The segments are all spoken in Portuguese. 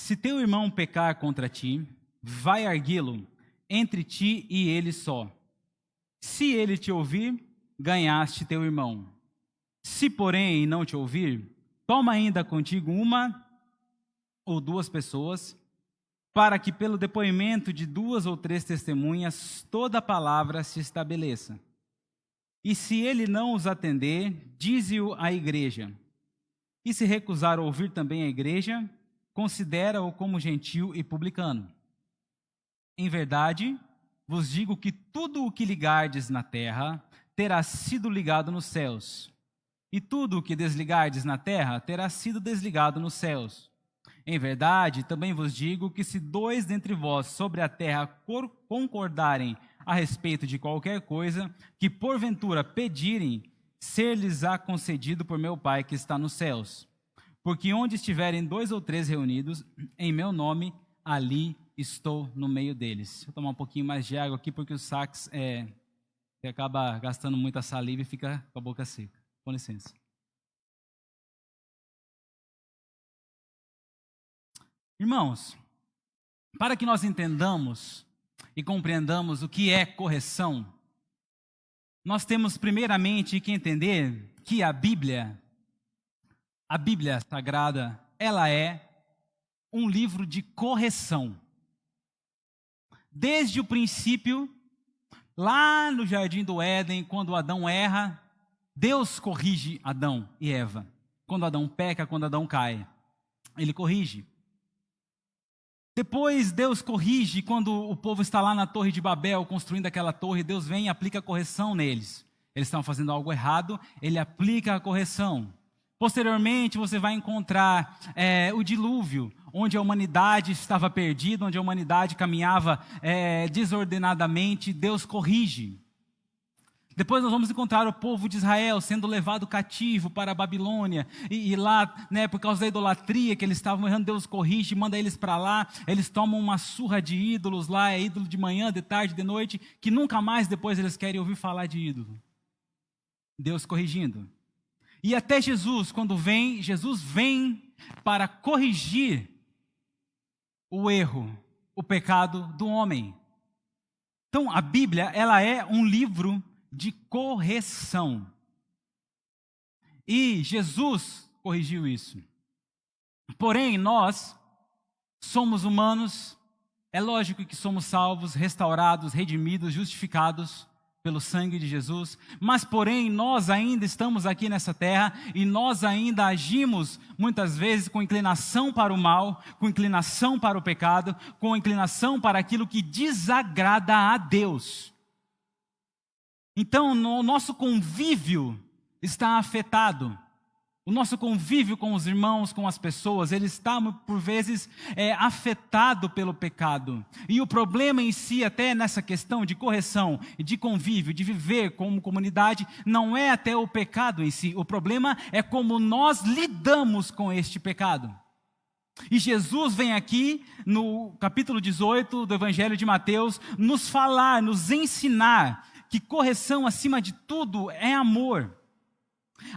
Se teu irmão pecar contra ti, vai arguí-lo entre ti e ele só. Se ele te ouvir, ganhaste teu irmão. Se, porém, não te ouvir, toma ainda contigo uma ou duas pessoas, para que pelo depoimento de 2 ou 3 testemunhas toda a palavra se estabeleça. E se ele não os atender, dize-o à igreja. E se recusar ouvir também a igreja, considera-o como gentil e publicano. Em verdade, vos digo que tudo o que ligardes na terra terá sido ligado nos céus, e tudo o que desligardes na terra terá sido desligado nos céus. Em verdade, também vos digo que se 2 dentre vós sobre a terra concordarem a respeito de qualquer coisa que porventura pedirem, ser-lhes-á concedido por meu Pai que está nos céus. Porque onde estiverem 2 ou 3 reunidos, em meu nome, ali estou no meio deles. Vou tomar um pouquinho mais de água aqui, porque o sax você acaba gastando muita saliva e fica com a boca seca. Com licença. Irmãos, para que nós entendamos e compreendamos o que é correção, nós temos primeiramente que entender que a Bíblia Sagrada, ela é um livro de correção. Desde o princípio, lá no Jardim do Éden, quando Adão erra, Deus corrige Adão e Eva. Quando Adão peca, quando Adão cai, ele corrige. Depois Deus corrige quando o povo está lá na Torre de Babel, construindo aquela torre, Deus vem e aplica a correção neles. Eles estão fazendo algo errado, ele aplica a correção. Posteriormente você vai encontrar o dilúvio, onde a humanidade estava perdida, onde a humanidade caminhava desordenadamente, Deus corrige. Depois nós vamos encontrar o povo de Israel sendo levado cativo para a Babilônia, e lá, por causa da idolatria que eles estavam errando, Deus corrige, manda eles para lá, eles tomam uma surra de ídolos lá, ídolo de manhã, de tarde, de noite, que nunca mais depois eles querem ouvir falar de ídolo. Deus corrigindo. E até Jesus, quando vem, Jesus vem para corrigir o erro, o pecado do homem. Então a Bíblia, ela é um livro de correção. E Jesus corrigiu isso. Porém, nós somos humanos, é lógico que somos salvos, restaurados, redimidos, justificados pelo sangue de Jesus, mas porém nós ainda estamos aqui nessa terra e nós ainda agimos muitas vezes com inclinação para o mal, com inclinação para o pecado, com inclinação para aquilo que desagrada a Deus. Então, o nosso convívio está afetado. O nosso convívio com os irmãos, com as pessoas, ele está, por vezes, afetado pelo pecado. E o problema em si, até nessa questão de correção, de convívio, de viver como comunidade, não é até o pecado em si. O problema é como nós lidamos com este pecado. E Jesus vem aqui, no capítulo 18 do Evangelho de Mateus, nos falar, nos ensinar que correção, acima de tudo, é amor.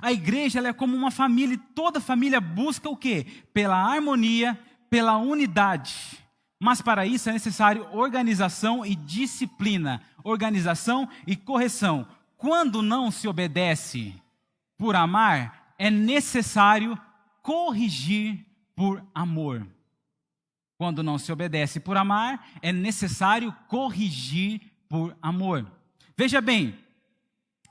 A igreja, ela é como uma família, e toda família busca o quê? Pela harmonia, pela unidade. Mas para isso é necessário organização e disciplina, organização e correção. Quando não se obedece por amar, é necessário corrigir por amor. Quando não se obedece por amar, é necessário corrigir por amor. Veja bem,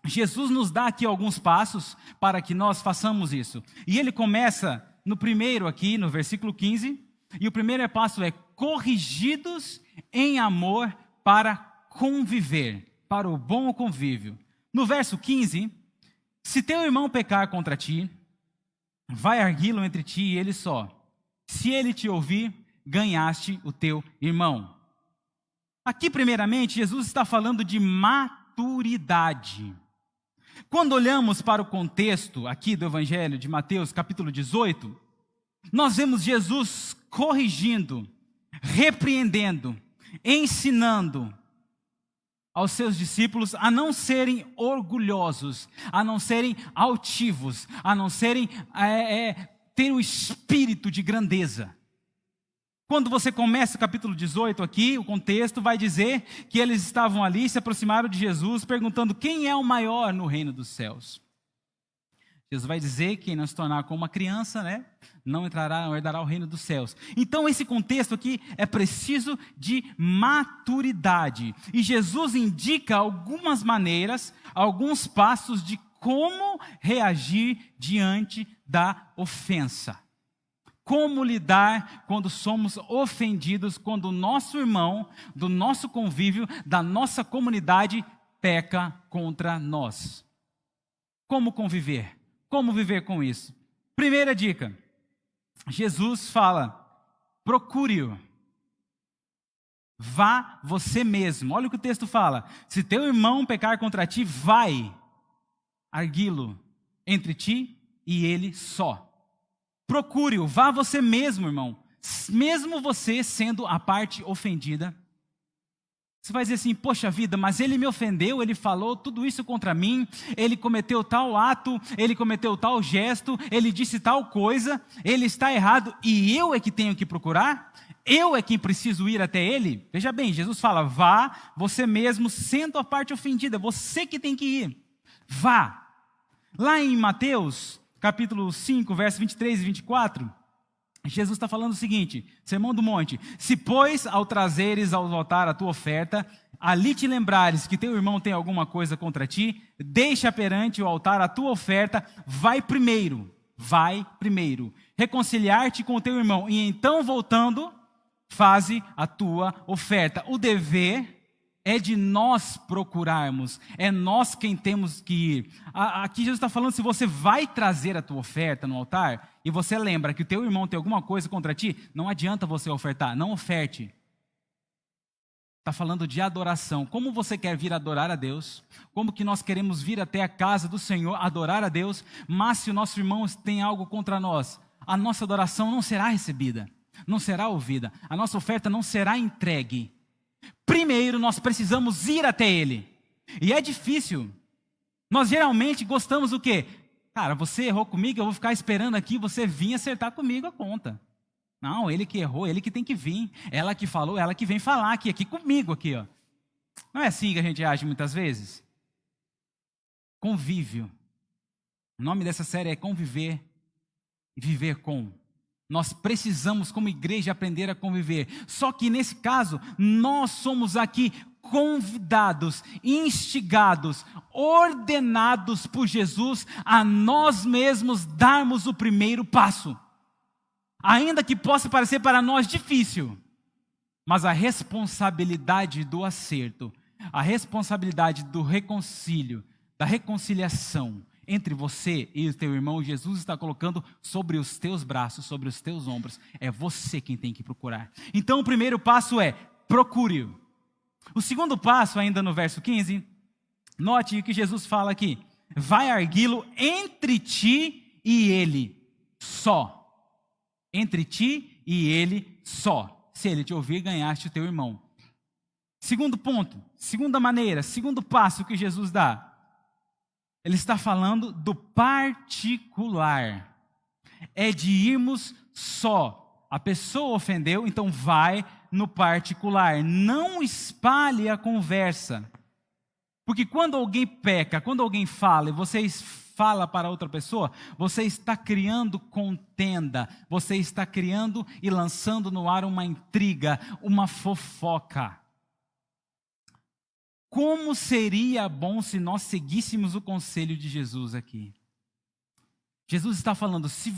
Jesus nos dá aqui alguns passos para que nós façamos isso. E ele começa no primeiro aqui, no versículo 15, e o primeiro passo é corrigidos em amor para conviver, para o bom convívio. No verso 15, se teu irmão pecar contra ti, vai arguí-lo entre ti e ele só. Se ele te ouvir, ganhaste o teu irmão. Aqui, primeiramente, Jesus está falando de maturidade. Quando olhamos para o contexto aqui do Evangelho de Mateus, capítulo 18, nós vemos Jesus corrigindo, repreendendo, ensinando aos seus discípulos a não serem orgulhosos, a não serem altivos, a não serem ter o espírito de grandeza. Quando você começa o capítulo 18 aqui, o contexto vai dizer que eles estavam ali, se aproximaram de Jesus, perguntando quem é o maior no reino dos céus. Jesus vai dizer que quem não se tornar como uma criança, né, não entrará, não herdará o reino dos céus. Então esse contexto aqui é preciso de maturidade. E Jesus indica algumas maneiras, alguns passos de como reagir diante da ofensa. Como lidar quando somos ofendidos, quando o nosso irmão, do nosso convívio, da nossa comunidade, peca contra nós. Como conviver? Como viver com isso? Primeira dica, Jesus fala, procure-o. Vá você mesmo. Olha o que o texto fala. Se teu irmão pecar contra ti, vai arguí-lo entre ti e ele só. Procure-o, vá você mesmo, irmão. Mesmo você sendo a parte ofendida. Você vai dizer assim, poxa vida, mas ele me ofendeu, ele falou tudo isso contra mim, ele cometeu tal ato, ele cometeu tal gesto, ele disse tal coisa, ele está errado e eu é que tenho que procurar? Eu é quem preciso ir até ele? Veja bem, Jesus fala, vá você mesmo sendo a parte ofendida, você que tem que ir. Vá. Lá em Mateus, capítulo 5, versos 23 e 24, Jesus está falando o seguinte, Sermão do Monte, se pois ao trazeres ao altar a tua oferta, ali te lembrares que teu irmão tem alguma coisa contra ti, deixa perante o altar a tua oferta, vai primeiro, reconciliar-te com o teu irmão, e então voltando, faze a tua oferta. O dever é de nós procurarmos, é nós quem temos que ir. Aqui Jesus está falando, se você vai trazer a tua oferta no altar, e você lembra que o teu irmão tem alguma coisa contra ti, não adianta você ofertar, não oferte. Está falando de adoração. Como você quer vir adorar a Deus? Como que nós queremos vir até a casa do Senhor, adorar a Deus, mas se o nosso irmão tem algo contra nós, a nossa adoração não será recebida, não será ouvida, a nossa oferta não será entregue. Primeiro nós precisamos ir até ele. E é difícil. Nós geralmente gostamos do quê? Cara, você errou comigo, eu vou ficar esperando aqui você vir acertar comigo a conta. Não, ele que errou, ele que tem que vir. Ela que falou, ela que vem falar aqui comigo aqui, ó. Não é assim que a gente age muitas vezes? Convívio. O nome dessa série é Conviver e Viver com. Nós precisamos, como igreja, aprender a conviver. Só que nesse caso, nós somos aqui convidados, instigados, ordenados por Jesus a nós mesmos darmos o primeiro passo. Ainda que possa parecer para nós difícil, mas a responsabilidade do acerto, a responsabilidade do reconcílio, da reconciliação entre você e o teu irmão, Jesus está colocando sobre os teus braços, sobre os teus ombros. É você quem tem que procurar. Então o primeiro passo é, procure-o. O segundo passo, ainda no verso 15, note o que Jesus fala aqui. Vai arguí-lo entre ti e ele só. Entre ti e ele só. Se ele te ouvir, ganhaste o teu irmão. Segundo ponto, segunda maneira, segundo passo que Jesus dá. Ele está falando do particular. É de irmos só. A pessoa ofendeu, então vai no particular. Não espalhe a conversa. Porque quando alguém peca, quando alguém fala e você fala para outra pessoa, você está criando contenda. Você está criando e lançando no ar uma intriga, uma fofoca. Como seria bom se nós seguíssemos o conselho de Jesus aqui? Jesus está falando, se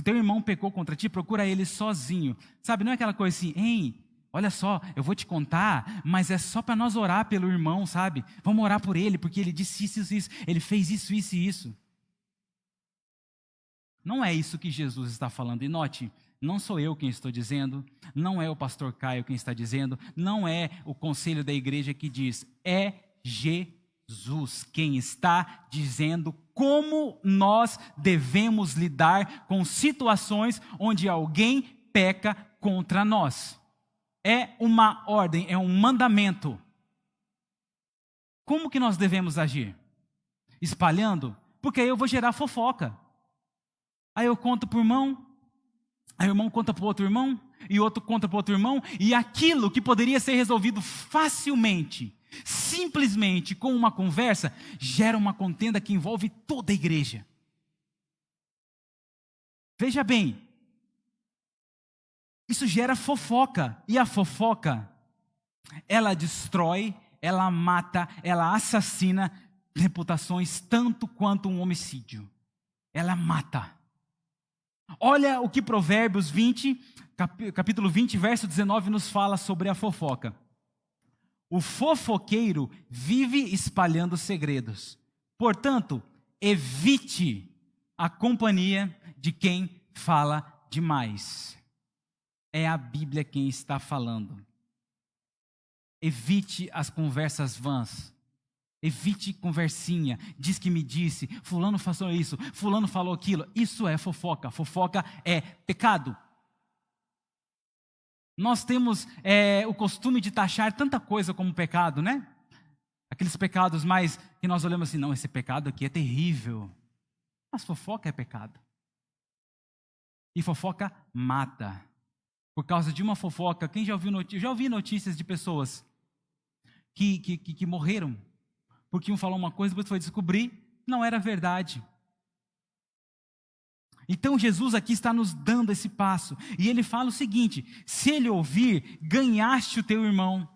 teu irmão pecou contra ti, procura ele sozinho. Sabe, não é aquela coisa assim, hein, olha só, eu vou te contar, mas é só para nós orar pelo irmão, sabe? Vamos orar por ele, porque ele disse isso, ele fez isso e isso. Não é isso que Jesus está falando. E note, não sou eu quem estou dizendo, não é o pastor Caio quem está dizendo, não é o conselho da igreja que diz, é Jesus quem está dizendo como nós devemos lidar com situações onde alguém peca contra nós. É uma ordem, é um mandamento. Como que nós devemos agir? Espalhando? Porque aí eu vou gerar fofoca. Aí eu conto para o irmão, aí o irmão conta para o outro irmão, e outro conta para outro irmão, e aquilo que poderia ser resolvido facilmente, simplesmente com uma conversa, gera uma contenda que envolve toda a igreja. Veja bem, isso gera fofoca, e a fofoca, ela destrói, ela mata, ela assassina reputações tanto quanto um homicídio. Ela mata. Olha o que Provérbios 20, capítulo 20, verso 19 nos fala sobre a fofoca. O fofoqueiro vive espalhando segredos. Portanto, evite a companhia de quem fala demais. É a Bíblia quem está falando. Evite as conversas vãs. Evite conversinha, diz que me disse, fulano falou isso, fulano falou aquilo. Isso é fofoca. Fofoca é pecado. Nós temos o costume de taxar tanta coisa como pecado, né? Aqueles pecados mais que nós olhamos assim, não, esse pecado aqui é terrível. Mas fofoca é pecado. E fofoca mata. Por causa de uma fofoca, quem já ouviu notícias? Já ouvi notícias de pessoas que morreram. Porque um falou uma coisa, depois foi descobrir, não era verdade. Então Jesus aqui está nos dando esse passo. E ele fala o seguinte: se ele ouvir, ganhaste o teu irmão.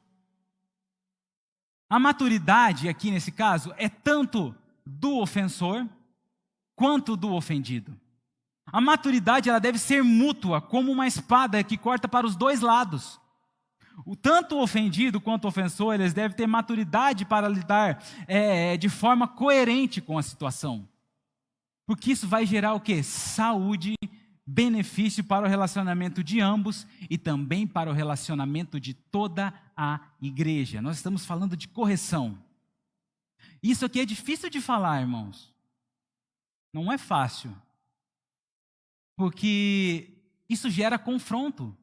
A maturidade aqui nesse caso é tanto do ofensor quanto do ofendido. A maturidade ela deve ser mútua, como uma espada que corta para os dois lados. Tanto o ofendido quanto o ofensor, eles devem ter maturidade para lidar de forma coerente com a situação. Porque isso vai gerar o quê? Saúde, benefício para o relacionamento de ambos e também para o relacionamento de toda a igreja. Nós estamos falando de correção. Isso aqui é difícil de falar, irmãos. Não é fácil. Porque isso gera confronto.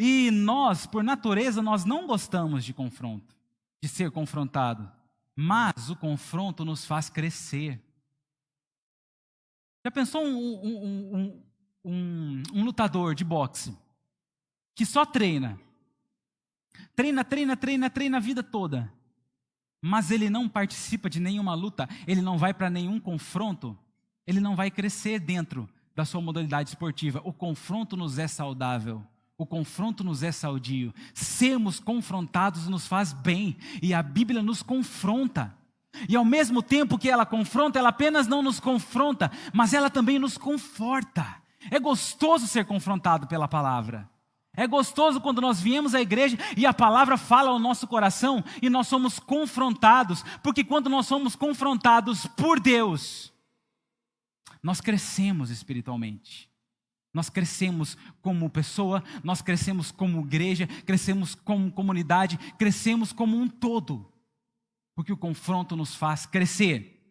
E nós, por natureza, nós não gostamos de confronto, de ser confrontado. Mas o confronto nos faz crescer. Já pensou um lutador de boxe que só treina? Treina a vida toda. Mas ele não participa de nenhuma luta, ele não vai para nenhum confronto, ele não vai crescer dentro da sua modalidade esportiva. O confronto nos é saudável. O confronto nos é saudio. Sermos confrontados nos faz bem. E a Bíblia nos confronta. E ao mesmo tempo que ela confronta, ela apenas não nos confronta, mas ela também nos conforta. É gostoso ser confrontado pela palavra. É gostoso quando nós viemos à igreja e a palavra fala ao nosso coração e nós somos confrontados. Porque quando nós somos confrontados por Deus, nós crescemos espiritualmente. Nós crescemos como pessoa, nós crescemos como igreja, crescemos como comunidade, crescemos como um todo. Porque o confronto nos faz crescer.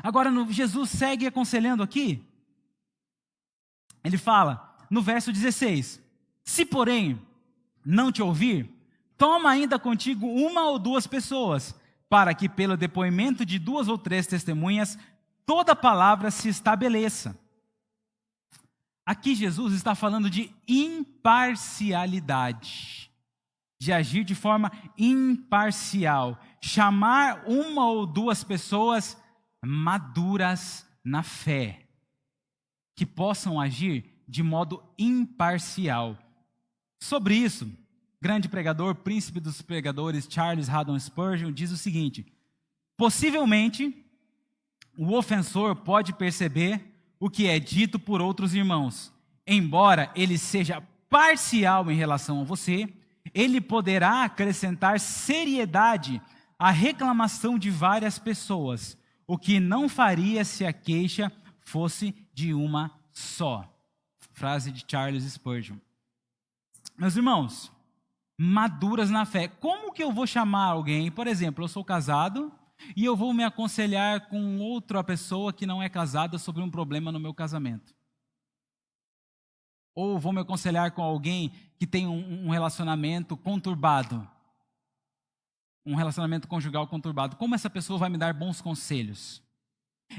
Agora, Jesus segue aconselhando aqui. Ele fala, no verso 16: se porém não te ouvir, toma ainda contigo uma ou duas pessoas, para que pelo depoimento de 2 ou 3 testemunhas, toda palavra se estabeleça. Aqui Jesus está falando de imparcialidade, de agir de forma imparcial, chamar uma ou duas pessoas maduras na fé, que possam agir de modo imparcial. Sobre isso, grande pregador, príncipe dos pregadores, Charles Haddon Spurgeon, diz o seguinte: possivelmente, o ofensor pode perceber o que é dito por outros irmãos. Embora ele seja parcial em relação a você, ele poderá acrescentar seriedade à reclamação de várias pessoas, o que não faria se a queixa fosse de uma só. Frase de Charles Spurgeon. Meus irmãos, maduras na fé. Como que eu vou chamar alguém? Por exemplo, eu sou casado e eu vou me aconselhar com outra pessoa que não é casada sobre um problema no meu casamento. Ou vou me aconselhar com alguém que tem um relacionamento conturbado. Um relacionamento conjugal conturbado. Como essa pessoa vai me dar bons conselhos?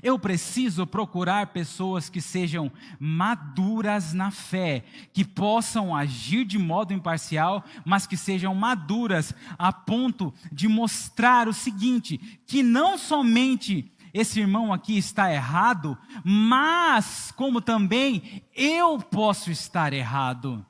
Eu preciso procurar pessoas que sejam maduras na fé, que possam agir de modo imparcial, mas que sejam maduras a ponto de mostrar o seguinte, que não somente esse irmão aqui está errado, mas como também eu posso estar errado.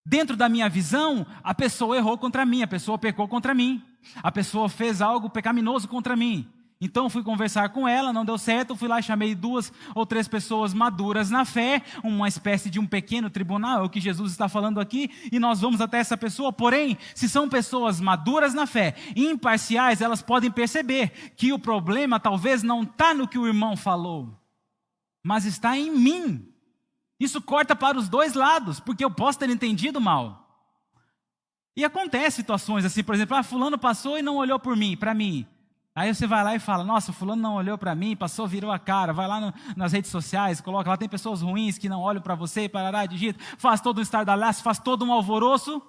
Dentro da minha visão, a pessoa errou contra mim, a pessoa pecou contra mim, a pessoa fez algo pecaminoso contra mim. Então fui conversar com ela, não deu certo, fui lá e chamei 2 ou 3 pessoas maduras na fé, uma espécie de um pequeno tribunal, é o que Jesus está falando aqui, e nós vamos até essa pessoa. Porém, se são pessoas maduras na fé, imparciais, elas podem perceber que o problema talvez não está no que o irmão falou, mas está em mim. Isso corta para os 2 lados, porque eu posso ter entendido mal. E acontece situações assim, por exemplo, fulano passou e não olhou para mim. Aí você vai lá e fala, nossa, fulano não olhou para mim, passou, virou a cara. Vai lá nas redes sociais, coloca lá, tem pessoas ruins que não olham para você, parará, digita, faz todo um estardalhaço, faz todo um alvoroço.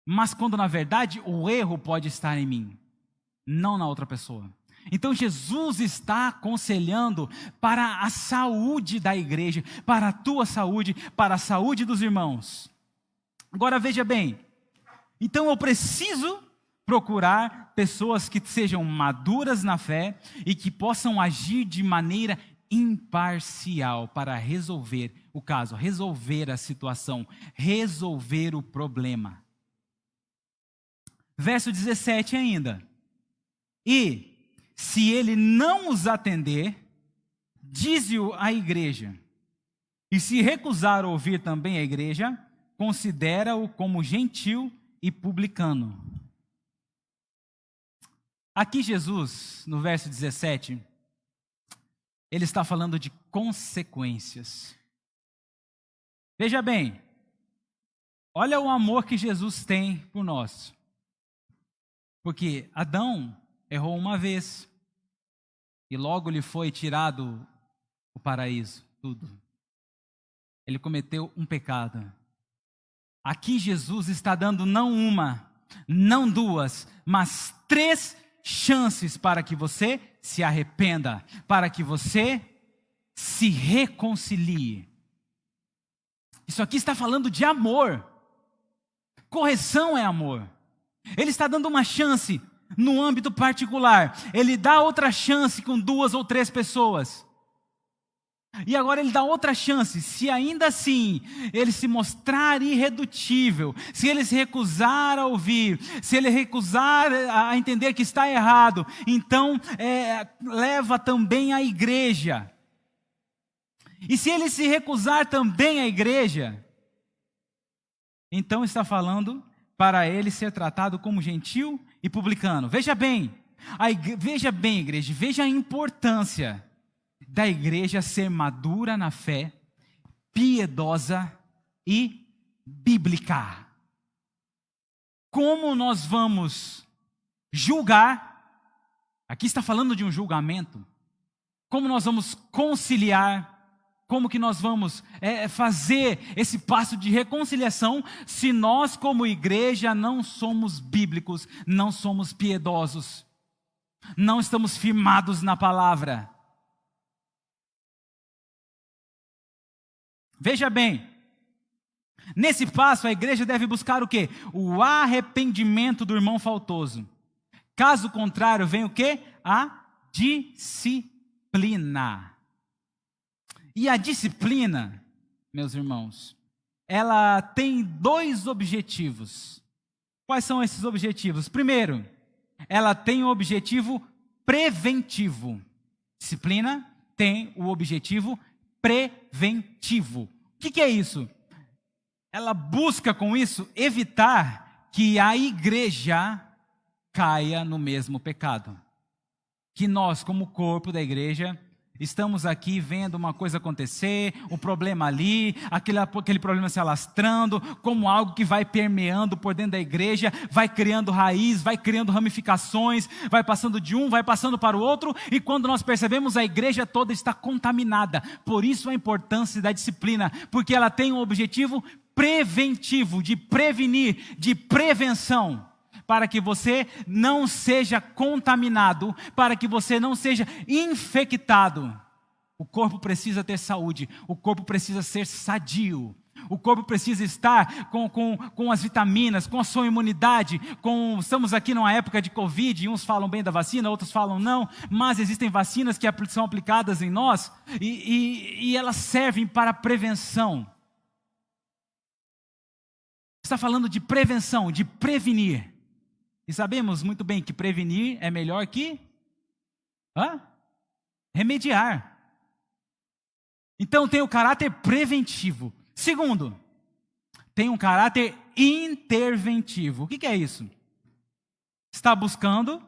Mas quando na verdade o erro pode estar em mim, não na outra pessoa. Então Jesus está aconselhando para a saúde da igreja, para a tua saúde, para a saúde dos irmãos. Agora veja bem, então eu preciso procurar pessoas que sejam maduras na fé e que possam agir de maneira imparcial para resolver o caso, resolver a situação, resolver o problema. Verso 17 ainda. E se ele não os atender, dize-o à igreja. E se recusar ouvir também a igreja, considera-o como gentil e publicano. Aqui Jesus, no verso 17, ele está falando de consequências. Veja bem, olha o amor que Jesus tem por nós. Porque Adão errou uma vez e logo lhe foi tirado o paraíso, tudo. Ele cometeu um pecado. Aqui Jesus está dando não uma, não 2, mas 3 chances para que você se arrependa, para que você se reconcilie. Isso aqui está falando de amor. Correção é amor. Ele está dando uma chance no âmbito particular. Ele dá outra chance com 2 ou 3 pessoas. E agora ele dá outra chance, se ainda assim ele se mostrar irredutível, se ele se recusar a ouvir, se ele recusar a entender que está errado, então leva também a igreja. E se ele se recusar também a igreja, então está falando para ele ser tratado como gentil e publicano. Veja bem, igreja, veja a importância da igreja ser madura na fé, piedosa e bíblica. Como nós vamos julgar, aqui está falando de um julgamento, como nós vamos conciliar, como que nós vamos fazer esse passo de reconciliação, se nós como igreja não somos bíblicos, não somos piedosos, não estamos firmados na palavra. Veja bem, nesse passo a igreja deve buscar o quê? O arrependimento do irmão faltoso. Caso contrário, vem o quê? A disciplina. E a disciplina, meus irmãos, ela tem 2 objetivos. Quais são esses objetivos? Primeiro, ela tem o objetivo preventivo. Disciplina tem o objetivo preventivo. O que é isso? Ela busca com isso evitar que a igreja caia no mesmo pecado. Que nós, como corpo da igreja, estamos aqui vendo uma coisa acontecer, um problema ali, aquele problema se alastrando, como algo que vai permeando por dentro da igreja, vai criando raiz, vai criando ramificações, vai passando de um, vai passando para o outro, e quando nós percebemos, a igreja toda está contaminada. Por isso a importância da disciplina, porque ela tem um objetivo preventivo, de prevenir, de prevenção, para que você não seja contaminado, para que você não seja infectado. O corpo precisa ter saúde, o corpo precisa ser sadio. O corpo precisa estar com as vitaminas, com a sua imunidade. Estamos aqui numa época de Covid, e uns falam bem da vacina, outros falam não, mas existem vacinas que são aplicadas em nós e elas servem para prevenção. Está falando de prevenção, de prevenir. E sabemos muito bem que prevenir é melhor que remediar. Então tem o caráter preventivo. Segundo, tem um caráter interventivo. O que é isso? Está buscando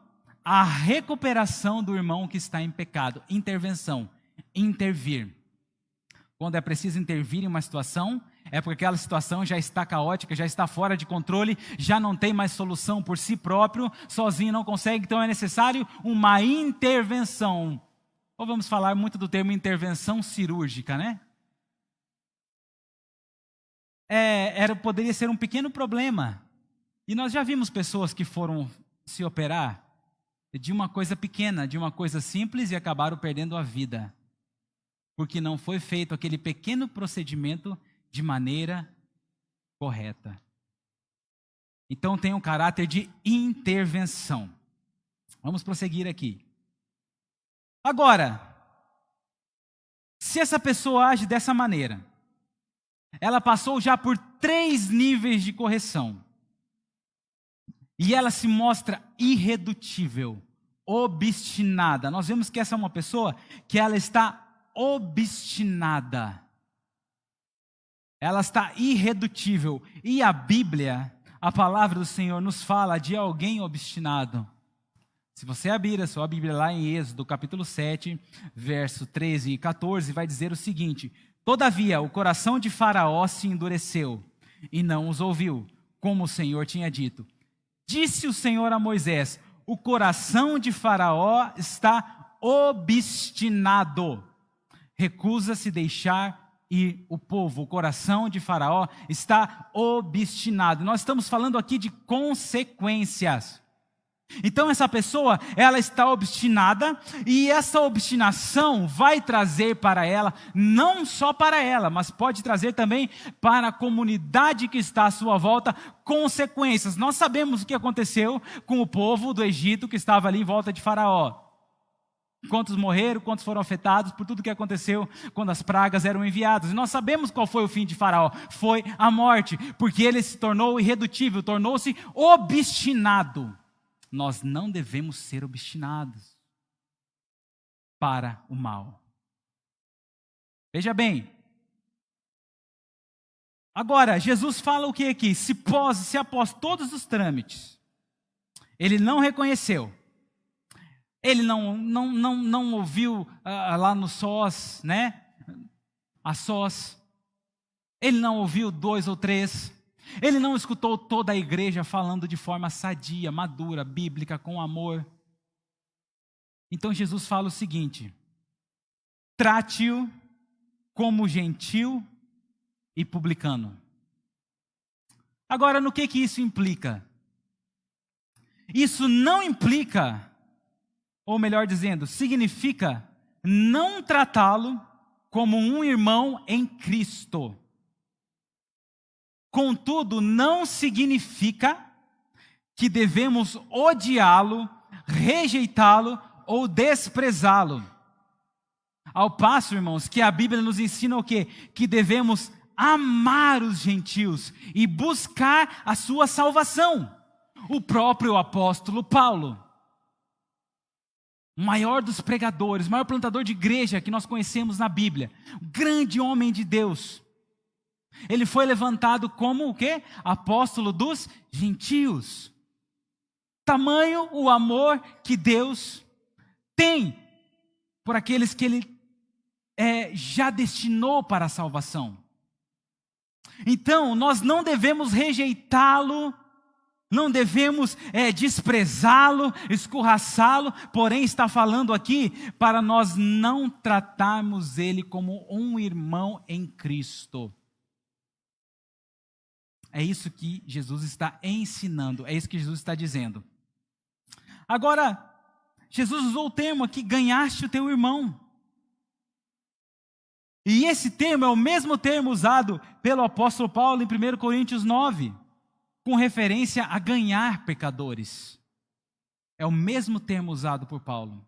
a recuperação do irmão que está em pecado. Intervenção, intervir. Quando é preciso intervir em uma situação, é porque aquela situação já está caótica, já está fora de controle, já não tem mais solução por si próprio, sozinho não consegue, então é necessário uma intervenção. Ou vamos falar muito do termo intervenção cirúrgica, né? Poderia ser um pequeno problema. E nós já vimos pessoas que foram se operar de uma coisa pequena, de uma coisa simples e acabaram perdendo a vida. Porque não foi feito aquele pequeno procedimento de maneira correta. Então tem um caráter de intervenção. Vamos prosseguir aqui. Agora, se essa pessoa age dessa maneira, ela passou já por 3 níveis de correção. E ela se mostra irredutível, obstinada. Nós vemos que essa é uma pessoa que ela está obstinada. Ela está irredutível. E a Bíblia, a palavra do Senhor, nos fala de alguém obstinado. Se você abrir a sua Bíblia lá em Êxodo, capítulo 7, verso 13 e 14, vai dizer o seguinte: todavia, o coração de Faraó se endureceu e não os ouviu, como o Senhor tinha dito. Disse o Senhor a Moisés: o coração de Faraó está obstinado. Recusa-se deixar ir o povo. O coração de Faraó está obstinado. Nós estamos falando aqui de consequências. Então essa pessoa, ela está obstinada, e essa obstinação vai trazer para ela, não só para ela, mas pode trazer também para a comunidade que está à sua volta, consequências. Nós sabemos o que aconteceu com o povo do Egito que estava ali em volta de Faraó. Quantos morreram, quantos foram afetados por tudo que aconteceu quando as pragas eram enviadas. E nós sabemos qual foi o fim de Faraó. Foi a morte, porque ele se tornou irredutível, tornou-se obstinado. Nós não devemos ser obstinados para o mal. Veja bem. Agora, Jesus fala o que aqui? Se após todos os trâmites, ele não reconheceu, ele não ouviu lá no sós, né? A sós, ele não ouviu 2 ou 3, ele não escutou toda a igreja falando de forma sadia, madura, bíblica, com amor. Então Jesus fala o seguinte: trate-o como gentil e publicano. Agora, no que isso implica? Isso não implica, ou melhor dizendo, significa não tratá-lo como um irmão em Cristo. Contudo, não significa que devemos odiá-lo, rejeitá-lo ou desprezá-lo. Ao passo, irmãos, que a Bíblia nos ensina o quê? Que devemos amar os gentios e buscar a sua salvação. O próprio apóstolo Paulo, o maior dos pregadores, o maior plantador de igreja que nós conhecemos na Bíblia, o grande homem de Deus, ele foi levantado como o quê? Apóstolo dos gentios. Tamanho o amor que Deus tem por aqueles que Ele já destinou para a salvação. Então, nós não devemos rejeitá-lo, não devemos desprezá-lo, escorraçá-lo, porém está falando aqui para nós não tratarmos ele como um irmão em Cristo. É isso que Jesus está ensinando, é isso que Jesus está dizendo. Agora, Jesus usou o termo aqui, ganhaste o teu irmão. E esse termo é o mesmo termo usado pelo apóstolo Paulo em 1 Coríntios 9, com referência a ganhar pecadores. É o mesmo termo usado por Paulo.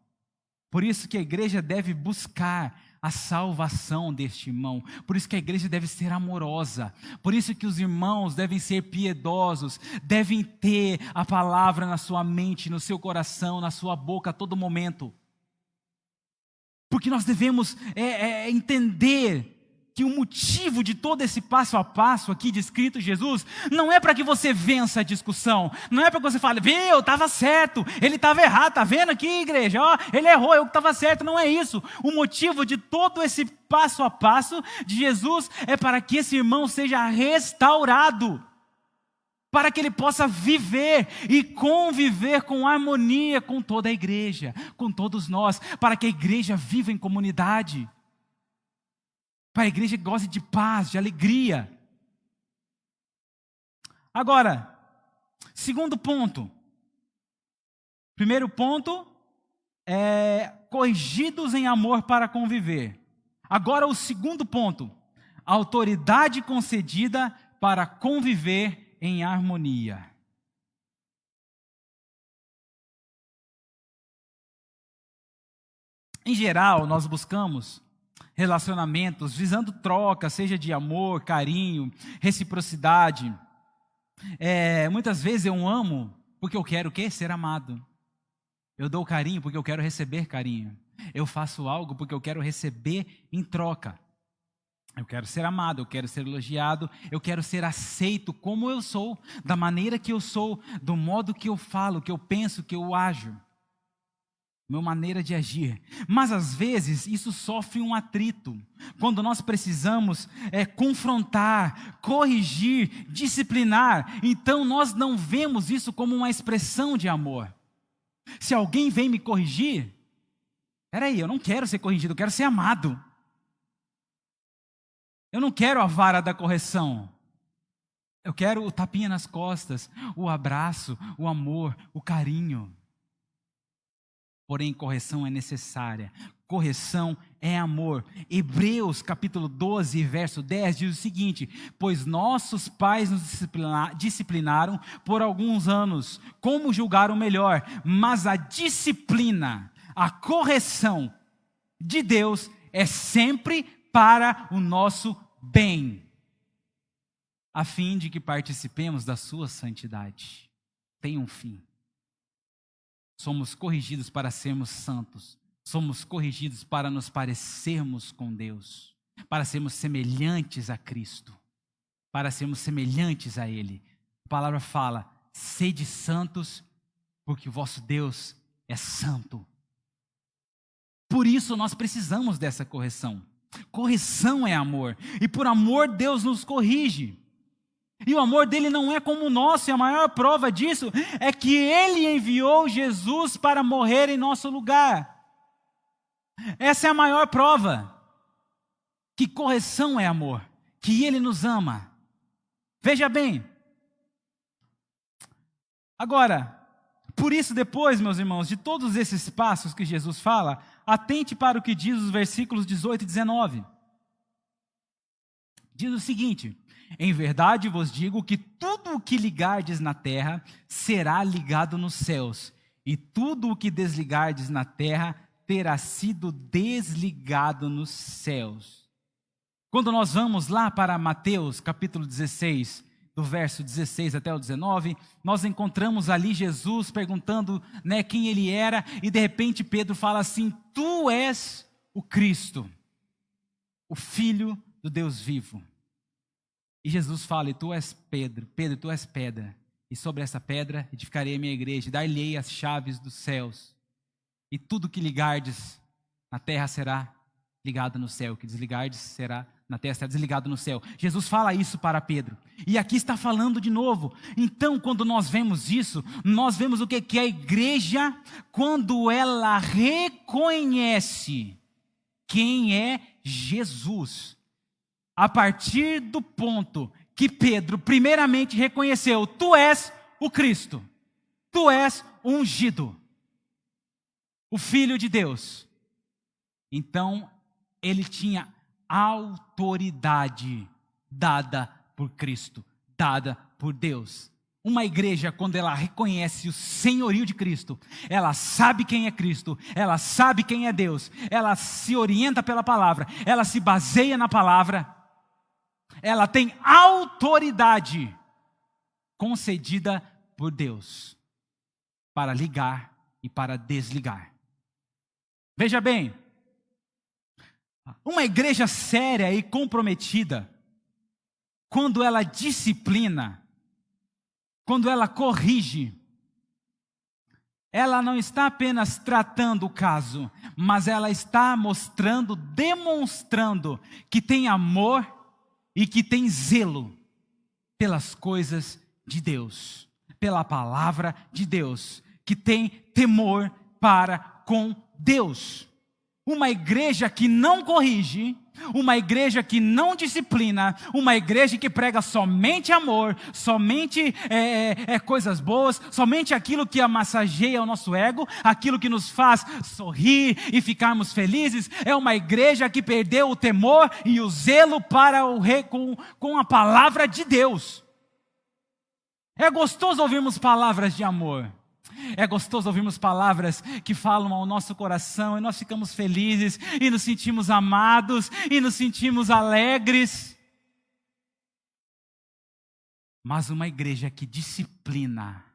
Por isso que a igreja deve buscar a salvação deste irmão. Por isso que a igreja deve ser amorosa. Por isso que os irmãos devem ser piedosos, devem ter a palavra na sua mente, no seu coração, na sua boca a todo momento. Porque nós devemos entender que o motivo de todo esse passo a passo aqui descrito em Jesus não é para que você vença a discussão, não é para que você fale, viu, estava certo, ele estava errado, está vendo aqui, igreja, ó, ele errou, eu que estava certo, não é isso. O motivo de todo esse passo a passo de Jesus é para que esse irmão seja restaurado, para que ele possa viver e conviver com harmonia com toda a igreja, com todos nós, para que a igreja viva em comunidade. Para a igreja que goste de paz, de alegria. Agora, segundo ponto. Primeiro ponto é corrigidos em amor para conviver. Agora o segundo ponto, autoridade concedida para conviver em harmonia. Em geral, nós buscamos relacionamentos visando troca, seja de amor, carinho, reciprocidade. Muitas vezes eu amo porque eu quero o quê? Ser amado. Eu dou carinho porque eu quero receber carinho. Eu faço algo porque eu quero receber em troca. Eu quero ser amado, eu quero ser elogiado, eu quero ser aceito como eu sou, da maneira que eu sou, do modo que eu falo, que eu penso, que eu ajo. Minha maneira de agir. Mas às vezes isso sofre um atrito. Quando nós precisamos confrontar, corrigir, disciplinar, então nós não vemos isso como uma expressão de amor. Se alguém vem me corrigir, peraí, eu não quero ser corrigido, eu quero ser amado. Eu não quero a vara da correção. Eu quero o tapinha nas costas, o abraço, o amor, o carinho. Porém, correção é necessária. Correção é amor. Hebreus capítulo 12, verso 10 diz o seguinte: pois nossos pais nos disciplinaram por alguns anos, como julgaram melhor, mas a disciplina, a correção de Deus é sempre para o nosso bem, a fim de que participemos da sua santidade. Tem um fim. Somos corrigidos para sermos santos. Somos corrigidos para nos parecermos com Deus. Para sermos semelhantes a Cristo. Para sermos semelhantes a Ele. A palavra fala, sede santos, porque o vosso Deus é santo. Por isso nós precisamos dessa correção. Correção é amor. E por amor Deus nos corrige. E o amor dele não é como o nosso, e a maior prova disso é que ele enviou Jesus para morrer em nosso lugar. Essa é a maior prova, que correção é amor, que ele nos ama. Veja bem. Agora, por isso depois, meus irmãos, de todos esses passos que Jesus fala, atente para o que diz os versículos 18 e 19. Diz o seguinte: em verdade vos digo que tudo o que ligardes na terra será ligado nos céus, e tudo o que desligardes na terra terá sido desligado nos céus. Quando nós vamos lá para Mateus capítulo 16, do verso 16 até o 19, nós encontramos ali Jesus perguntando, quem ele era, e de repente Pedro fala assim: tu és o Cristo, o Filho do Deus vivo. E Jesus fala: e tu és Pedro, Pedro, tu és pedra, e sobre essa pedra edificarei a minha igreja, dar-lhe-ei as chaves dos céus, e tudo que ligardes na terra será ligado no céu, que desligardes será na terra, será desligado no céu. Jesus fala isso para Pedro, e aqui está falando de novo. Então, quando nós vemos isso, nós vemos o que? Que a igreja, quando ela reconhece quem é Jesus, a partir do ponto que Pedro primeiramente reconheceu: tu és o Cristo, tu és o ungido, o Filho de Deus. Então, ele tinha autoridade dada por Cristo, dada por Deus. Uma igreja, quando ela reconhece o senhorio de Cristo, ela sabe quem é Cristo, ela sabe quem é Deus, ela se orienta pela palavra, ela se baseia na palavra, ela tem autoridade concedida por Deus para ligar e para desligar. Veja bem, uma igreja séria e comprometida, quando ela disciplina, quando ela corrige, ela não está apenas tratando o caso, mas ela está mostrando, demonstrando que tem amor e que tem zelo pelas coisas de Deus, pela palavra de Deus, que tem temor para com Deus. Uma igreja que não corrige, uma igreja que não disciplina, uma igreja que prega somente amor, somente coisas boas, somente aquilo que massageia o nosso ego, aquilo que nos faz sorrir e ficarmos felizes, é uma igreja que perdeu o temor e o zelo para com a palavra de Deus. É gostoso ouvirmos palavras de amor. É gostoso ouvirmos palavras que falam ao nosso coração e nós ficamos felizes e nos sentimos amados e nos sentimos alegres. Mas uma igreja que disciplina,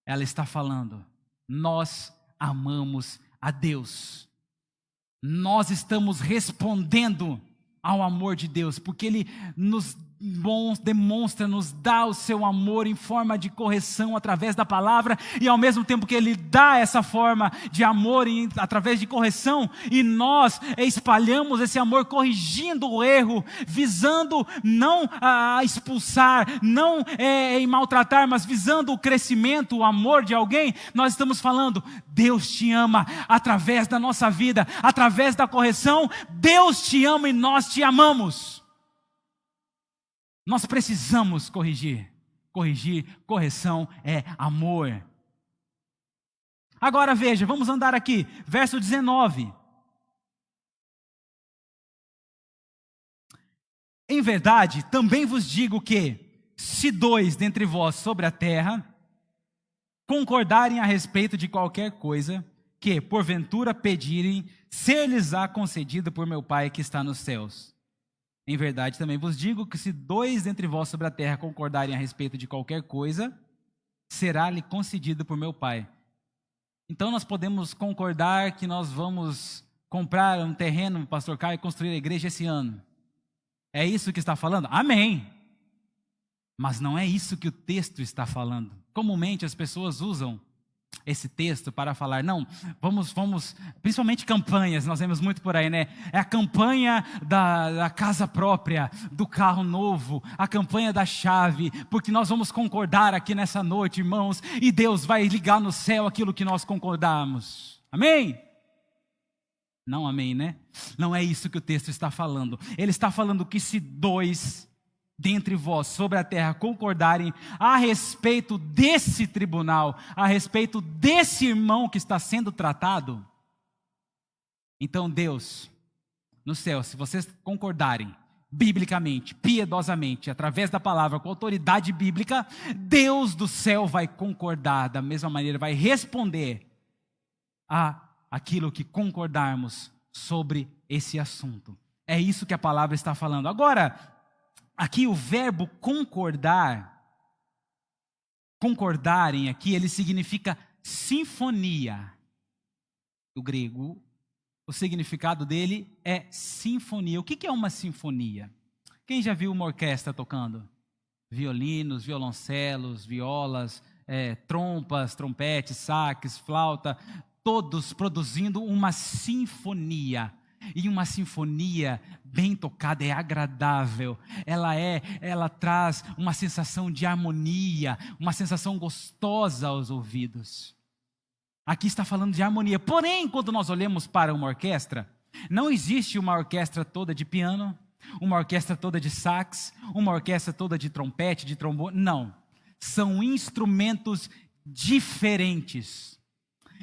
ela está falando: nós amamos a Deus. Nós estamos respondendo ao amor de Deus, porque Ele nos demonstra, nos dá o seu amor em forma de correção através da palavra, e ao mesmo tempo que Ele dá essa forma de amor através de correção, e nós espalhamos esse amor corrigindo o erro, visando não a expulsar, não em maltratar, mas visando o crescimento, o amor de alguém. Nós estamos falando: Deus te ama através da nossa vida, através da correção. Deus te ama e nós te amamos. Nós precisamos corrigir. Correção é amor. Agora veja, vamos andar aqui, verso 19. Em verdade, também vos digo que, se dois dentre vós sobre a terra concordarem a respeito de qualquer coisa, que porventura pedirem, ser-lhes-á concedido por meu Pai que está nos céus. Em verdade, também vos digo que se dois dentre vós sobre a terra concordarem a respeito de qualquer coisa, será-lhe concedido por meu Pai. Então nós podemos concordar que nós vamos comprar um terreno, pastor Caio, e construir a igreja esse ano. É isso que está falando? Amém. Mas não é isso que o texto está falando. Comumente as pessoas usam esse texto para falar: não, vamos, principalmente campanhas, nós vemos muito por aí, né? É a campanha da casa própria, do carro novo, a campanha da chave, porque nós vamos concordar aqui nessa noite, irmãos, e Deus vai ligar no céu aquilo que nós concordamos. Amém? Não amém, né? Não é isso que o texto está falando. Ele está falando que se dois dentre vós sobre a terra concordarem a respeito desse tribunal, a respeito desse irmão que está sendo tratado, então Deus, no céu, se vocês concordarem biblicamente, piedosamente, através da palavra, com autoridade bíblica, Deus do céu vai concordar da mesma maneira, vai responder a aquilo que concordarmos sobre esse assunto. É isso que a palavra está falando. Agora, aqui o verbo concordarem aqui, ele significa sinfonia. O grego, o significado dele é sinfonia. O que é uma sinfonia? Quem já viu uma orquestra tocando? Violinos, violoncelos, violas, trompas, trompetes, sax, flauta, todos produzindo uma sinfonia. E uma sinfonia bem tocada é agradável, ela traz uma sensação de harmonia, uma sensação gostosa aos ouvidos. Aqui está falando de harmonia. Porém, quando nós olhamos para uma orquestra, não existe uma orquestra toda de piano, uma orquestra toda de sax, uma orquestra toda de trompete, de trombone. Não. São instrumentos diferentes.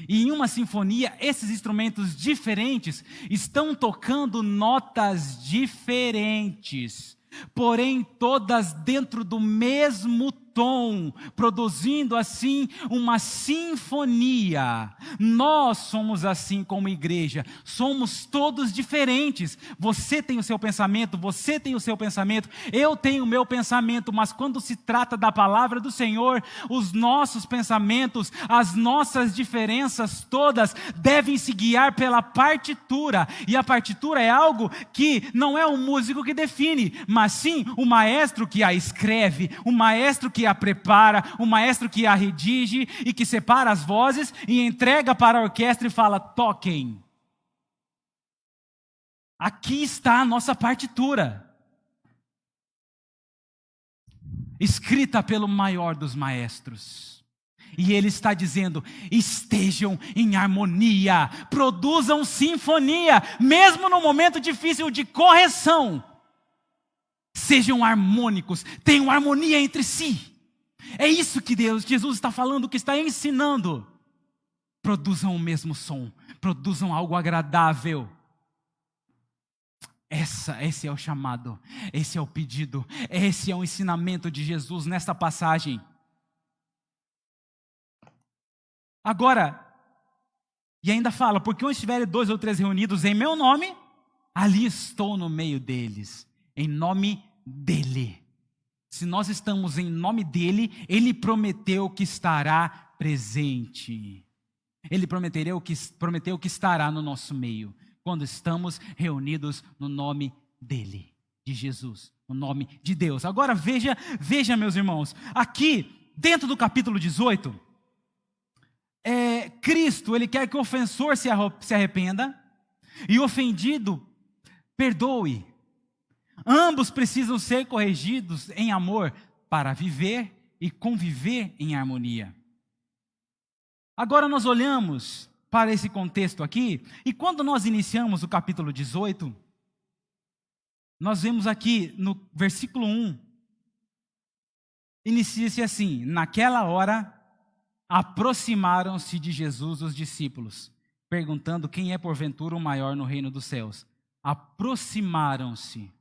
E em uma sinfonia, esses instrumentos diferentes estão tocando notas diferentes, porém todas dentro do mesmo tom, produzindo assim uma sinfonia. Nós somos assim como igreja, somos todos diferentes. Você tem o seu pensamento, você tem o seu pensamento, eu tenho o meu pensamento, mas quando se trata da palavra do Senhor, os nossos pensamentos, as nossas diferenças todas devem se guiar pela partitura, e a partitura é algo que não é o músico que define, mas sim o maestro que a escreve, o maestro que a prepara, o maestro que a redige e que separa as vozes e entrega para a orquestra e fala: toquem. Aqui está a nossa partitura, escrita pelo maior dos maestros. E ele está dizendo: estejam em harmonia, produzam sinfonia, mesmo no momento difícil de correção. Sejam harmônicos, tenham harmonia entre si. É isso que Jesus está falando, que está ensinando. Produzam o mesmo som, produzam algo agradável. Esse é o chamado, esse é o pedido, esse é o ensinamento de Jesus nesta passagem. Agora, e ainda fala: porque onde estiverem 2 ou 3 reunidos em meu nome, ali estou no meio deles, em nome dele. Se nós estamos em nome dele, ele prometeu que estará presente. Ele prometeu que estará no nosso meio, quando estamos reunidos no nome dele, de Jesus, no nome de Deus. Agora veja meus irmãos, aqui dentro do capítulo 18, Cristo, ele quer que o ofensor se arrependa e o ofendido perdoe. Ambos precisam ser corrigidos em amor para viver e conviver em harmonia. Agora nós olhamos para esse contexto aqui, e quando nós iniciamos o capítulo 18, nós vemos aqui no versículo 1, inicia-se assim: naquela hora aproximaram-se de Jesus os discípulos, perguntando: quem é porventura o maior no reino dos céus? Aproximaram-se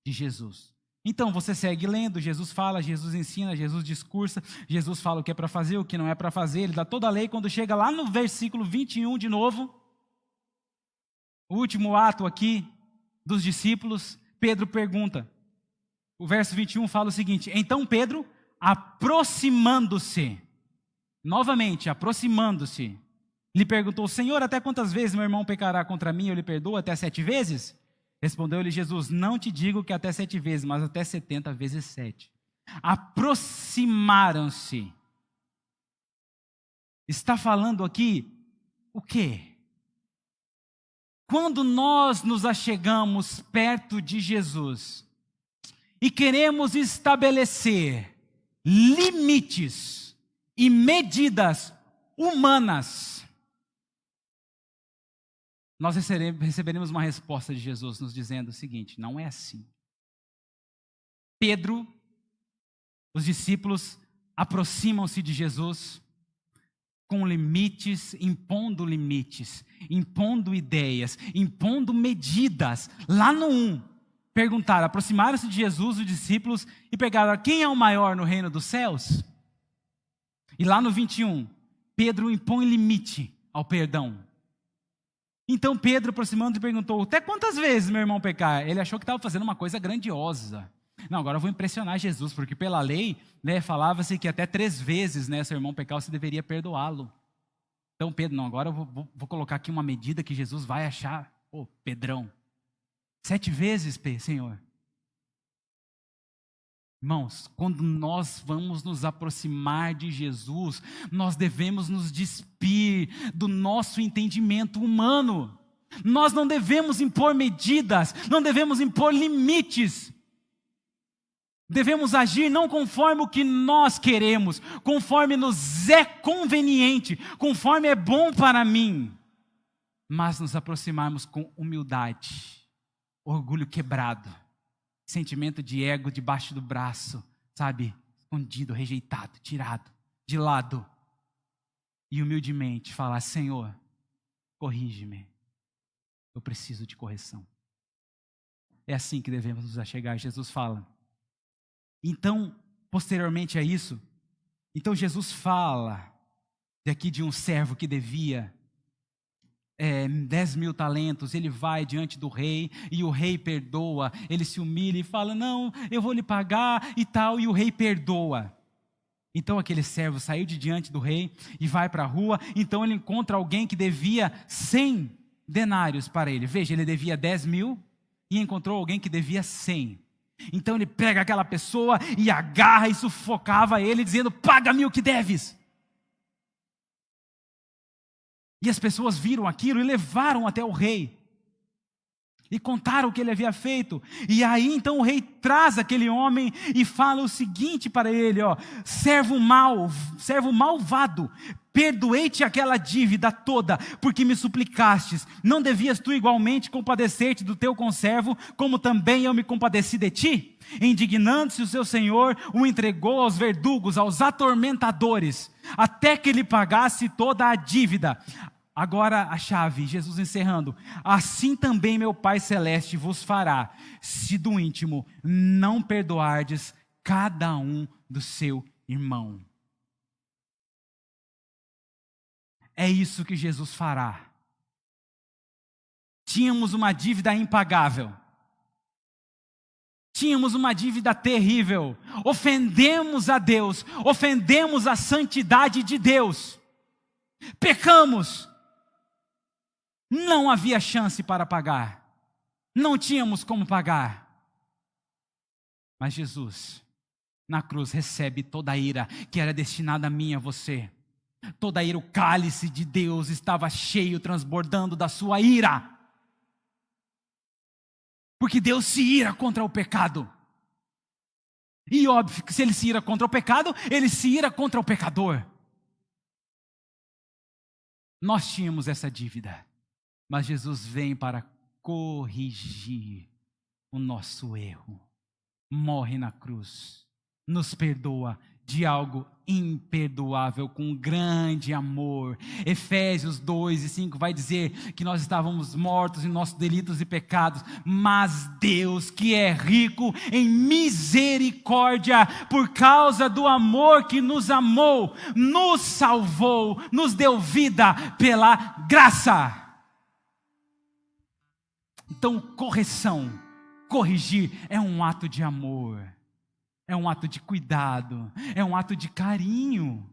de Jesus. Então você segue lendo, Jesus fala, Jesus ensina, Jesus discursa, Jesus fala o que é para fazer, o que não é para fazer, ele dá toda a lei. Quando chega lá no versículo 21 de novo, o último ato aqui dos discípulos, Pedro pergunta. O verso 21 fala o seguinte: então Pedro, aproximando-se, novamente aproximando-se, lhe perguntou: Senhor, até quantas vezes meu irmão pecará contra mim, eu lhe perdoo? Até 7 vezes? Respondeu-lhe Jesus: não te digo que até 7 vezes, mas até 70 vezes 7. Aproximaram-se. Está falando aqui o quê? Quando nós nos achegamos perto de Jesus e queremos estabelecer limites e medidas humanas, nós receberemos uma resposta de Jesus nos dizendo o seguinte: não é assim. Pedro, os discípulos aproximam-se de Jesus com limites, impondo ideias, impondo medidas. Lá no 1, perguntaram, aproximaram-se de Jesus, os discípulos, e perguntaram: quem é o maior no reino dos céus? E lá no 21, Pedro impõe limite ao perdão. Então Pedro, aproximando, perguntou: até quantas vezes meu irmão pecar? Ele achou que estava fazendo uma coisa grandiosa. Não, agora eu vou impressionar Jesus, porque pela lei, falava-se que até 3 vezes, seu irmão pecar, você deveria perdoá-lo. Então Pedro: não, agora eu vou colocar aqui uma medida que Jesus vai achar. Pedrão, 7 vezes, Senhor. Irmãos, quando nós vamos nos aproximar de Jesus, nós devemos nos despir do nosso entendimento humano. Nós não devemos impor medidas, não devemos impor limites. Devemos agir não conforme o que nós queremos, conforme nos é conveniente, conforme é bom para mim, mas nos aproximarmos com humildade, orgulho quebrado, sentimento de ego debaixo do braço, sabe? Escondido, rejeitado, tirado de lado. E humildemente falar: Senhor, corrige-me. Eu preciso de correção. É assim que devemos nos achegar. Jesus fala. Então, posteriormente a isso, então Jesus fala daqui de um servo que devia 10.000 talentos. Ele vai diante do rei e o rei perdoa. Ele se humilha e fala: não, eu vou lhe pagar e tal. E o rei perdoa. Então aquele servo saiu de diante do rei e vai para a rua. Então ele encontra alguém que devia 100 denários para ele. Veja, ele devia 10.000 e encontrou alguém que devia 100. Então ele pega aquela pessoa e agarra e sufocava ele, dizendo: paga-me o que deves. E as pessoas viram aquilo e levaram até o rei. E contaram o que ele havia feito. E aí então o rei traz aquele homem e fala o seguinte para ele: servo malvado, perdoei-te aquela dívida toda, porque me suplicastes. Não devias tu igualmente compadecer-te do teu conservo, como também eu me compadeci de ti? Indignando-se o seu senhor, o entregou aos verdugos, aos atormentadores, até que lhe pagasse toda a dívida. Agora a chave, Jesus encerrando: assim também meu Pai Celeste vos fará, se do íntimo não perdoardes cada um do seu irmão. É isso que Jesus fará. Tínhamos uma dívida impagável. Tínhamos uma dívida terrível. Ofendemos a Deus, ofendemos a santidade de Deus. Pecamos. Não havia chance para pagar. Não tínhamos como pagar. Mas Jesus, na cruz, recebe toda a ira que era destinada a mim e a você. Toda a ira, o cálice de Deus estava cheio, transbordando da sua ira. Porque Deus se ira contra o pecado. E óbvio que se Ele se ira contra o pecado, Ele se ira contra o pecador. Nós tínhamos essa dívida. Mas Jesus vem para corrigir o nosso erro. Morre na cruz. Nos perdoa de algo imperdoável, com grande amor. Efésios 2:5 vai dizer que nós estávamos mortos em nossos delitos e pecados, mas Deus, que é rico em misericórdia, por causa do amor que nos amou, nos salvou, nos deu vida pela graça. Então, corrigir é um ato de amor, é um ato de cuidado, é um ato de carinho,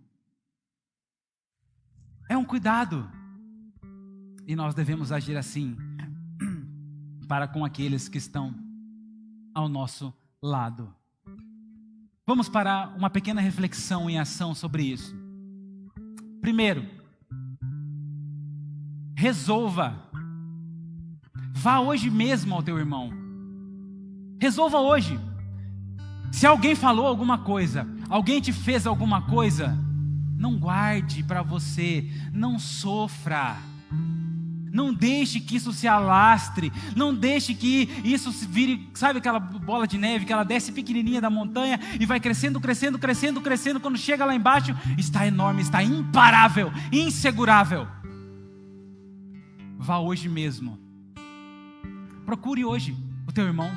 é um cuidado. E nós devemos agir assim para com aqueles que estão ao nosso lado. Vamos para uma pequena reflexão em ação sobre isso. Primeiro, resolva. Vá hoje mesmo ao teu irmão. Resolva hoje. Se alguém falou alguma coisa, alguém te fez alguma coisa, não guarde para você, não sofra. Não deixe que isso se alastre, não deixe que isso se vire, sabe aquela bola de neve que ela desce pequenininha da montanha e vai crescendo, crescendo, crescendo, crescendo, quando chega lá embaixo, está enorme, está imparável, insegurável. Vá hoje mesmo. Procure hoje o teu irmão,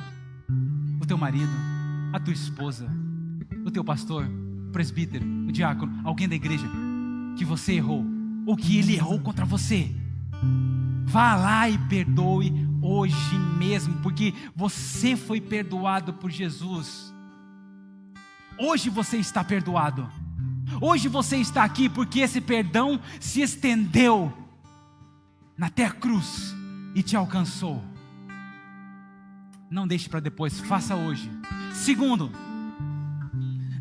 o teu marido, a tua esposa, o teu pastor, o presbítero, o diácono, alguém da igreja que você errou, ou que ele errou contra você. Vá lá e perdoe hoje mesmo, porque você foi perdoado por Jesus. Hoje você está perdoado. Hoje você está aqui porque esse perdão se estendeu até a cruz e te alcançou. Não deixe para depois, faça hoje. Segundo,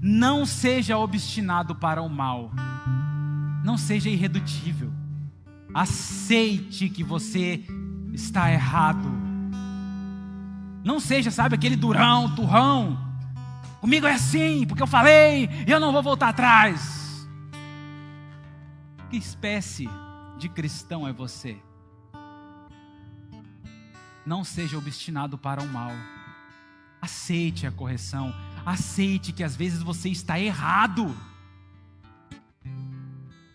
não seja obstinado para o mal. Não seja irredutível. Aceite que você está errado. Não seja, sabe, aquele durão, turrão. Comigo é assim, porque eu falei, eu não vou voltar atrás. Que espécie de cristão é você? Não seja obstinado para o mal. aceite a correção, aceite que às vezes você está errado.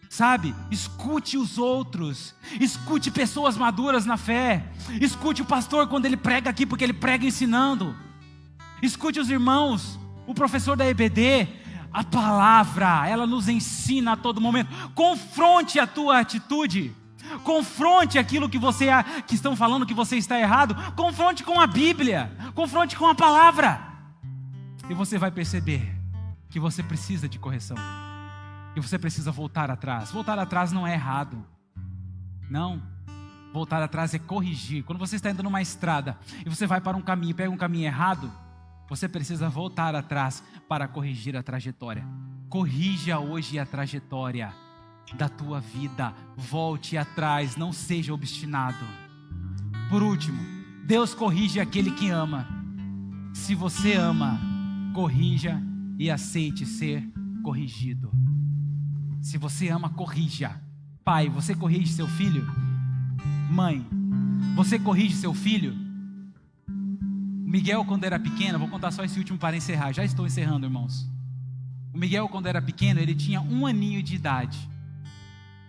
Sabe, escute os outros, escute pessoas maduras na fé, escute o pastor quando ele prega aqui, porque ele prega ensinando, escute os irmãos, o professor da EBD, a palavra, ela nos ensina a todo momento. Confronte a tua atitude, confronte aquilo que estão falando que você está errado, confronte com a Bíblia, confronte com a palavra, e você vai perceber que você precisa de correção. E você precisa voltar atrás. Voltar atrás não é errado. Não. Voltar atrás é corrigir. Quando você está indo numa estrada e você vai para um caminho, pega um caminho errado, você precisa voltar atrás para corrigir a trajetória. Corrija hoje a trajetória da tua vida. Volte atrás, não seja obstinado. Por último, Deus corrige aquele que ama. Se você ama, corrija e aceite ser corrigido. Se você ama, corrija. Pai, você corrige seu filho? Mãe, você corrige seu filho? O Miguel, quando era pequeno, vou contar só esse último para encerrar. Já estou encerrando, irmãos. O Miguel, quando era pequeno, ele tinha 1 aninho de idade.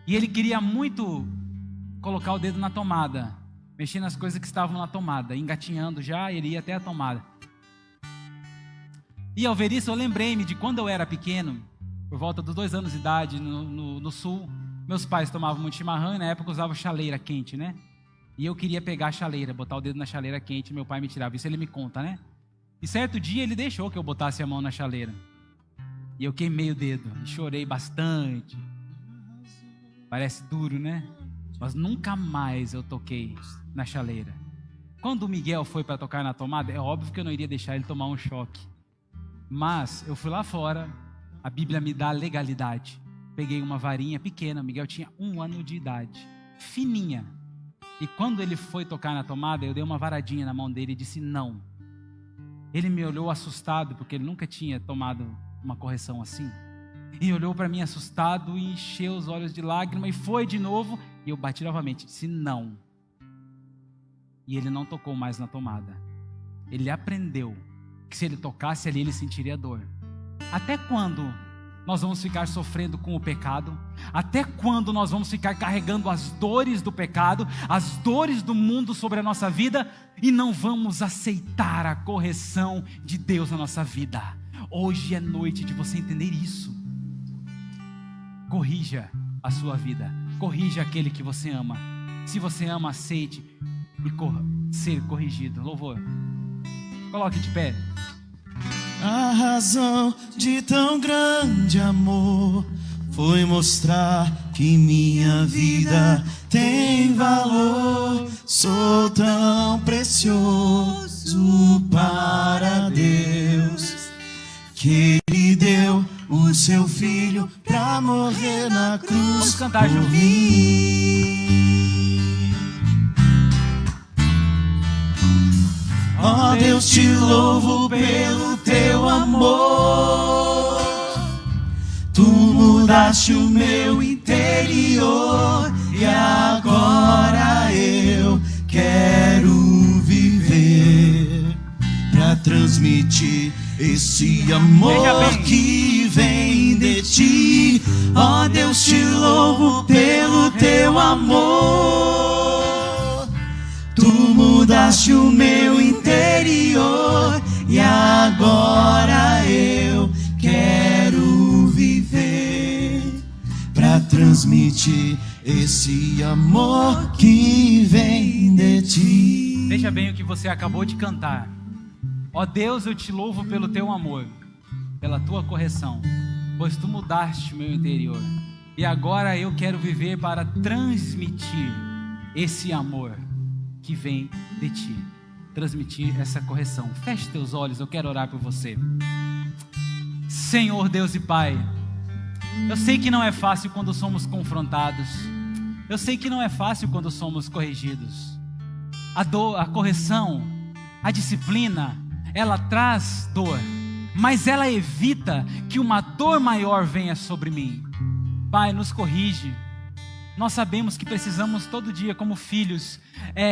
E ele queria muito colocar o dedo na tomada, mexer nas coisas que estavam na tomada, engatinhando já, ele ia até a tomada. E ao ver isso, eu lembrei-me de quando eu era pequeno, por volta dos 2 anos de idade, no sul, meus pais tomavam muito chimarrão e na época usavam chaleira quente, né? E eu queria pegar a chaleira, botar o dedo na chaleira quente, meu pai me tirava, isso ele me conta, né? E certo dia ele deixou que eu botasse a mão na chaleira. E eu queimei o dedo, e chorei bastante. Parece duro, né? Mas nunca mais eu toquei na chaleira. Quando o Miguel foi para tocar na tomada, é óbvio que eu não iria deixar ele tomar um choque. Mas eu fui lá fora, a Bíblia me dá legalidade. Peguei uma varinha pequena, o Miguel tinha 1 ano de idade, fininha. E quando ele foi tocar na tomada, eu dei uma varadinha na mão dele e disse não. Ele me olhou assustado, porque ele nunca tinha tomado uma correção assim. E olhou para mim assustado e encheu os olhos de lágrima e foi de novo. E eu bati novamente, disse não. E ele não tocou mais na tomada. Ele aprendeu que se ele tocasse ali, ele sentiria dor. Até quando nós vamos ficar sofrendo com o pecado? Até quando nós vamos ficar carregando as dores do pecado, as dores do mundo sobre a nossa vida e não vamos aceitar a correção de Deus na nossa vida? Hoje é noite de você entender isso. Corrija a sua vida, corrija aquele que você ama. Se você ama, aceite e ser corrigido. Louvor. Coloque de pé. A razão de tão grande amor foi mostrar que minha vida tem valor. Sou tão precioso para Deus que Ele deu o seu filho pra morrer na cruz. Vamos cantar juntos. Ó Deus, te louvo pelo teu amor. Tu mudaste o meu interior e agora eu quero viver pra transmitir esse amor que vem de ti. Ó Deus, te louvo pelo teu amor. Tu mudaste o meu interior e agora eu quero viver pra transmitir esse amor que vem de ti. Veja bem o que você acabou de cantar. Ó Deus, eu te louvo pelo teu amor, pela tua correção, pois tu mudaste o meu interior e agora eu quero viver para transmitir esse amor que vem de ti, transmitir essa correção. Feche teus olhos, eu quero orar por você. Senhor Deus e Pai, eu sei que não é fácil quando somos confrontados, eu sei que não é fácil quando somos corrigidos. A correção, a disciplina, ela traz dor, mas ela evita que uma dor maior venha sobre mim. Pai, nos corrige, Nós sabemos que precisamos todo dia, como filhos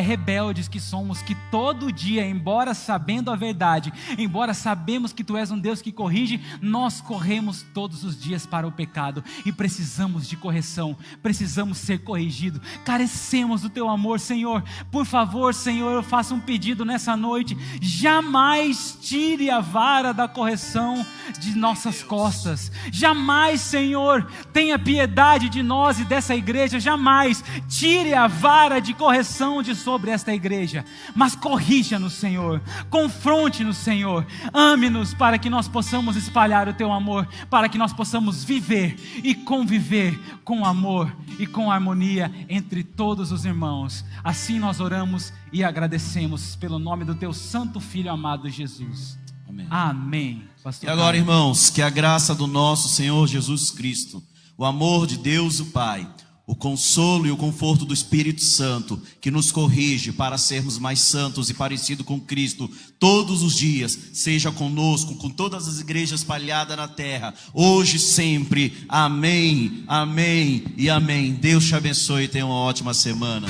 rebeldes que somos, que todo dia, embora sabendo a verdade, embora sabemos que Tu és um Deus que corrige, nós corremos todos os dias para o pecado e precisamos de correção, precisamos ser corrigidos, carecemos do Teu amor, Senhor. Por favor, Senhor, eu faço um pedido nessa noite: jamais tire a vara da correção de nossas costas, jamais, Senhor, tenha piedade de nós e dessa igreja, jamais tire a vara de correção de sobre esta igreja, mas corrija-nos, Senhor, confronte-nos, Senhor, ame-nos para que nós possamos espalhar o Teu amor, para que nós possamos viver e conviver com amor e com harmonia entre todos os irmãos. Assim nós oramos e agradecemos pelo nome do Teu santo Filho amado Jesus. Amém. Amém. Pastor E agora, Carlos. irmãos, que a graça do nosso Senhor Jesus Cristo, o amor de Deus o Pai, o consolo e o conforto do Espírito Santo, que nos corrige para sermos mais santos e parecidos com Cristo todos os dias, seja conosco, com todas as igrejas espalhadas na terra, hoje e sempre. Amém, amém e amém. Deus te abençoe e tenha uma ótima semana.